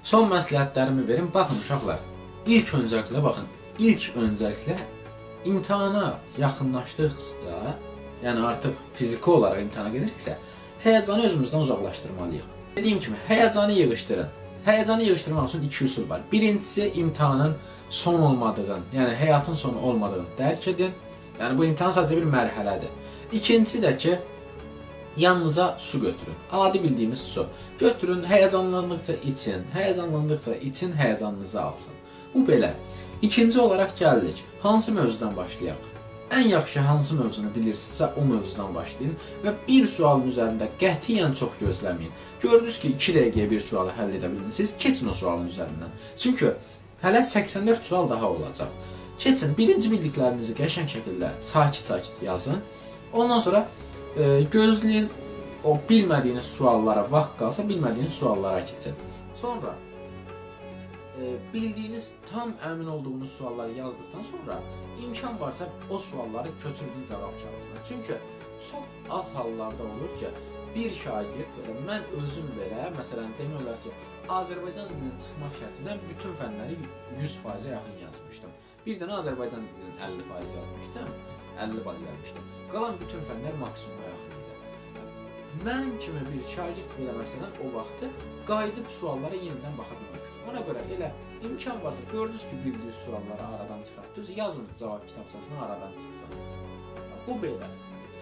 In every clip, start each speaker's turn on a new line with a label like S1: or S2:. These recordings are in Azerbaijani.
S1: Son məsləhətlərimi verim. Baxın uşaqlar, ilk öncəliklə baxın, ilk öncəliklə imtahana yaxınlaşdıqca, yəni artıq fiziki olaraq imtahana gediriksə, həyəcanı özümüzdən uzaqlaşdırmalıyıq. Dediyim kimi, həyəcanı yığışdırın. Həyəcanı yığışdırmaq üçün iki üsul var. Birincisi, imtahanın son olmadığını, yəni həyatın sonu olmadığını dərk edin. Yəni bu imtahan sadəcə bir mərhələdir. İkincisi də ki, yanınıza su götürün. Adi bildiyimiz su. Götürün, həyəcanlandıqca için, həyəcanlandıqca için həyəcanınızı alsın. Bu belə. İkinci olaraq gəldik. Hansı mövzudan başlayaq? Ən yaxşı hansı mövzunu bilirsinizsə o mövzudan başlayın və bir sualın üzərində qətiyyən çox gözləməyin. Gördünüz ki, 2 dəqiqəyə bir sualı həll edə bilmirsiniz, keçin o sualın üzərindən. Çünki hələ 84 sual daha olacaq. Keçin, birinci bildiklərinizi qəşəng şəkildə sakit-sakit yazın. Ondan sonra gözləyin, o bilmədiyiniz suallara vaxt qalsa bilmədiyiniz suallara keçin. Sonra bildiyiniz, tam əmin olduğunuz sualları yazdıktan sonra imkan varsa o sualları köçürdün cavab kağızına. Çünki çox az hallarda olur ki, bir şagird belə, mən özüm belə, məsələn demək olar ki, Azərbaycan dilinin çıxmaq şərtindən bütün fənləri 100%-ə yaxın yazmışdım. Bir dənə Azərbaycan dilinin 50% yazmışdım, 50 bal gəlmişdi. Qalan bütün fənlər maksimuma yaxın idi. Mən kimi bir şagird belə məsələn o vaxtı qayıdıb suallara yenidən baxa bilmişdim. Ona görə elə imkan varsa, gördünüz ki, bildiyiniz sualları aradan çıxartdınız, yazın cavab kitabçasına aradan çıxsın. Bu belə.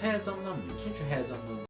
S1: Həyəcanlanmayın, çünki həyəcanlanmayın.